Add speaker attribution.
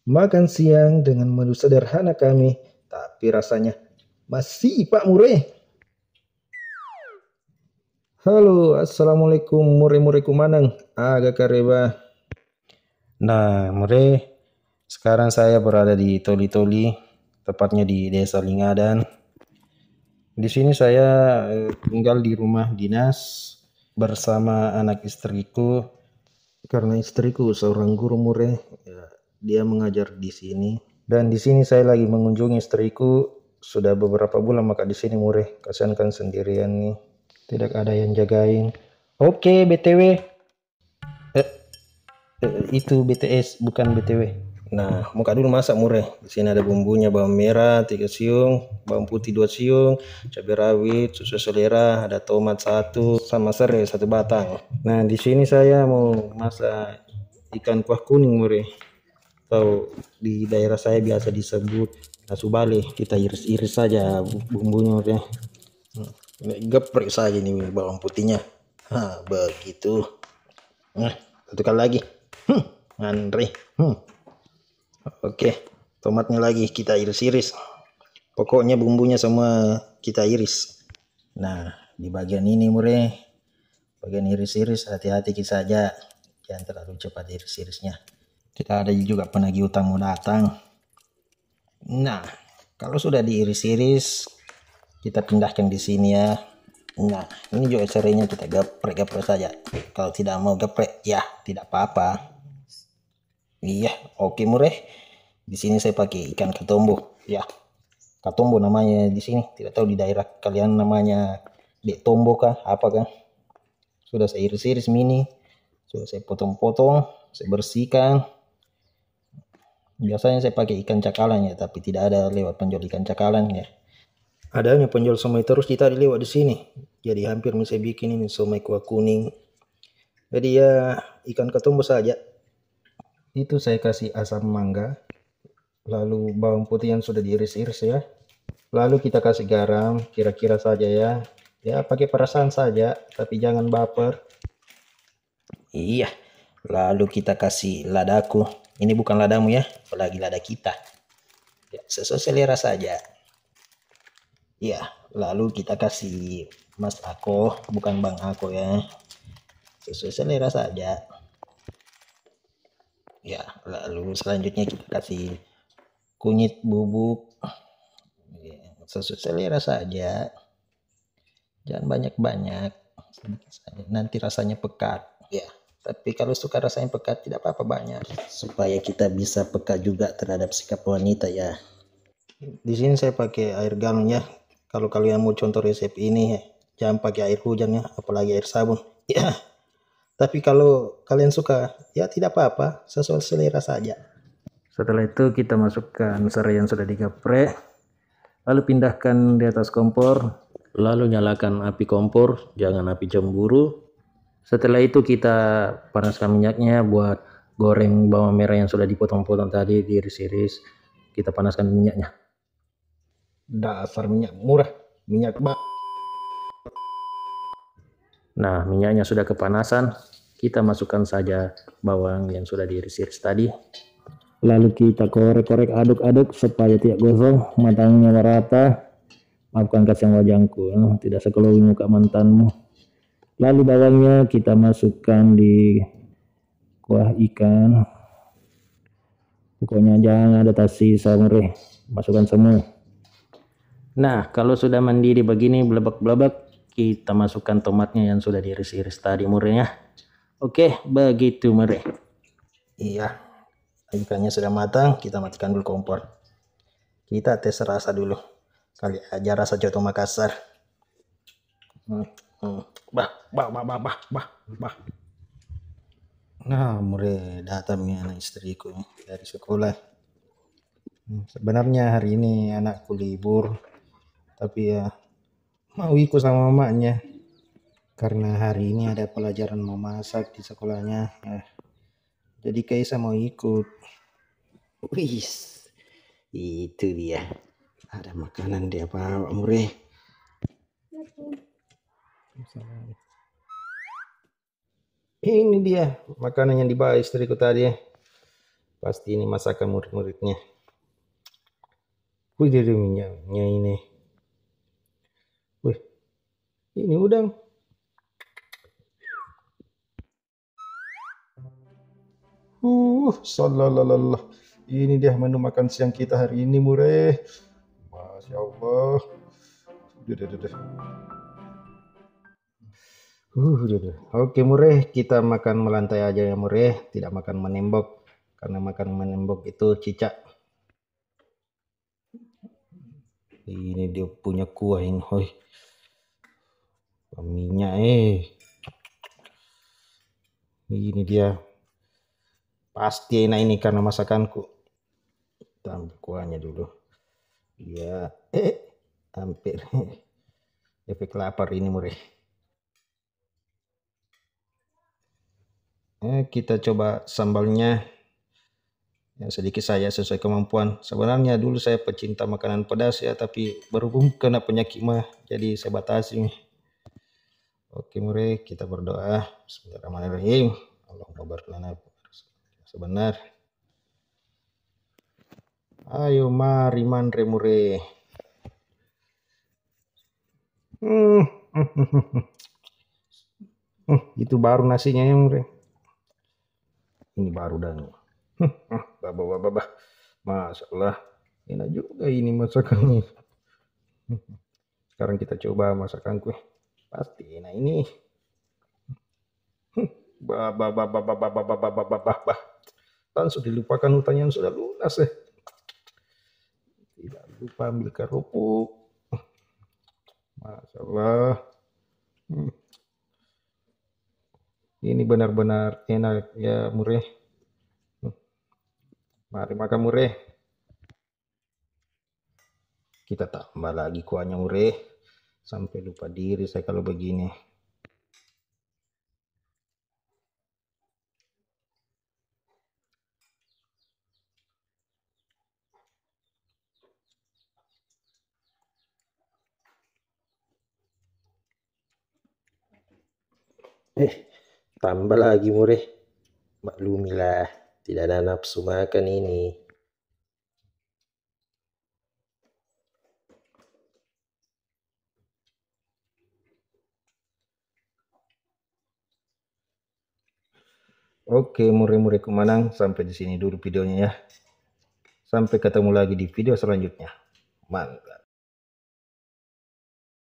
Speaker 1: Makan siang dengan menu sederhana kami, tapi rasanya masih Pak Mure. Halo, assalamualaikum Mure kumanang. Agak kareba. Nah, Mure, sekarang saya berada di Toli-Toli, tepatnya di Desa Lingadan. Di sini saya tinggal di rumah dinas bersama anak istriku. Karena istriku seorang guru Mure, ya, dia mengajar di sini. Dan di sini saya lagi mengunjungi istriku sudah beberapa bulan, maka di sini Mure, kasihan kan sendirian nih, tidak ada yang jagain. Oke, BTW, itu BTS bukan BTW. Nah, muka dulu masak Mure. Di sini ada bumbunya: bawang merah 3 siung, bawang putih 2 siung, cabai rawit, susu selera, ada tomat 1 sama serai 1 batang. Nah, di sini saya mau masak ikan kuah kuning Mure, atau di daerah saya biasa disebut nasu bale. Kita iris-iris saja bumbunya Mure. Geprek saja nih bawang putihnya. Begitu. Nah, satu kali lagi. Ngantri. Oke, tomatnya lagi kita iris-iris. Pokoknya bumbunya semua kita iris. Nah, di bagian ini Mure, bagian iris-iris, hati-hati saja, jangan terlalu cepat iris-irisnya. Kita ada juga penagih utang mau datang. Nah, kalau sudah diiris-iris, kita pindahkan di sini ya. Nah, ini juga serainya kita geprek-geprek saja. Kalau tidak mau geprek, ya tidak apa-apa. Iya, oke Mure. Di sini saya pakai ikan katombo. Ya, katombo namanya di sini. Tidak tahu di daerah kalian namanya dek tombo kah? Apa kah? Sudah saya iris-iris mini. Sudah saya potong-potong. Saya bersihkan. Biasanya saya pakai ikan cakalang ya, tapi tidak ada lewat penjual ikan cakalang ya. Adanya penjual somai terus kita lewat di sini. Jadi hampir saya bikin ini somai kuah kuning. Jadi ya ikan katombo saja. Itu saya kasih asam mangga, lalu bawang putih yang sudah diiris-iris ya. Lalu kita kasih garam kira-kira saja ya. Ya pakai perasaan saja, tapi jangan baper. Iya. Lalu kita kasih ladaku. Ini bukan ladamu ya, apalagi lada kita. Ya, sesuai selera saja. Ya, lalu kita kasih Mas Ako, bukan Bang Ako ya. Sesuai selera saja. Ya, lalu selanjutnya kita kasih kunyit bubuk. Ya, sesuai selera saja. Jangan banyak-banyak. Sedikit saja. Nanti rasanya pekat. Ya, tapi kalau suka rasanya pekat tidak apa-apa banyak. Supaya kita bisa peka juga terhadap sikap wanita ya. Di sini saya pakai air galon ya. Kalau kalian mau contoh resep ini, jangan pakai air hujan ya, apalagi air sabun. Ya, tapi kalau kalian suka, ya tidak apa-apa, sesuai selera saja. Setelah itu kita masukkan serai yang sudah digeprek, lalu pindahkan di atas kompor, lalu nyalakan api kompor, jangan api cemburu. Setelah itu kita panaskan minyaknya buat goreng bawang merah yang sudah dipotong-potong tadi, diiris-iris. Kita panaskan minyaknya. Dasar minyak murah, minyak Nah, minyaknya sudah kepanasan, kita masukkan saja bawang yang sudah diiris-iris tadi. Lalu kita korek-korek, aduk-aduk supaya tidak gosong, matangnya merata. Maafkan kasihan wajahku, tidak sekelowi muka mantanmu. Lalu bawangnya kita masukkan di kuah ikan. Pokoknya jangan ada tersisa Mure, masukkan semua. Nah, kalau sudah mendidih begini belebek-belebek, kita masukkan tomatnya yang sudah diiris-iris tadi Mure ya. Oke, begitu Mure. Iya, ikannya sudah matang, kita matikan dulu kompor. Kita tes rasa dulu. Kali aja rasa Coto Makassar. Bah. Nah, Mure datang nih anak istriku dari sekolah. Sebenarnya hari ini anakku libur, tapi ya mau ikut sama mamanya karena hari ini ada pelajaran memasak di sekolahnya. Jadi Kaisa mau ikut. Wih, itu dia. Ada makanan dia bawa Mure. Ini dia makanan yang dibawa istriku tadi. Pasti ini masakan murid-muridnya. Wih, dari minyaknya ini. Wih, ini udang. Salalala. Ini dia menu makan siang kita hari ini, Mure. Masya Allah. Udah, udah, udah. Udah. Oke, Mure, kita makan melantai aja ya, Mure. Tidak makan menembok. Karena makan menembok itu cicak. Ini dia punya kuah yang hoi. Minyak Ini dia. Pasti enak ini karena masakanku. Kita ambil kuahnya dulu. Ya, hampir. Efek lapar ini, Mure. Kita coba sambalnya. Yang sedikit saya sesuai kemampuan. Sebenarnya dulu saya pecinta makanan pedas ya, tapi berhubung kena penyakit mah, jadi saya batasi. Oke, Mure, kita berdoa. Bismillahirrahmanirrahim. Allahumma barik lana sebenar. Ayo mari mandre, Mure. Itu baru nasinya ya, Mure. Ini baru dan babah. Masya Allah, enak juga ini masakannya. Sekarang kita coba masakanku. Pasti enak ini. Dan sudah dilupakan hutang yang sudah lunas ya. Tidak lupa ambil kerupuk. Masya Allah. Ini benar-benar enak ya, Mure. Mari makan, Mure. Kita tambah lagi kuahnya, Mure. Sampai lupa diri saya kalau begini. Tambah lagi, Mure. Maklumilah, tidak ada nafsu makan ini. Oke, Mure-mure kumanang, sampai di sini dulu videonya ya. Sampai ketemu lagi di video selanjutnya. Mantap.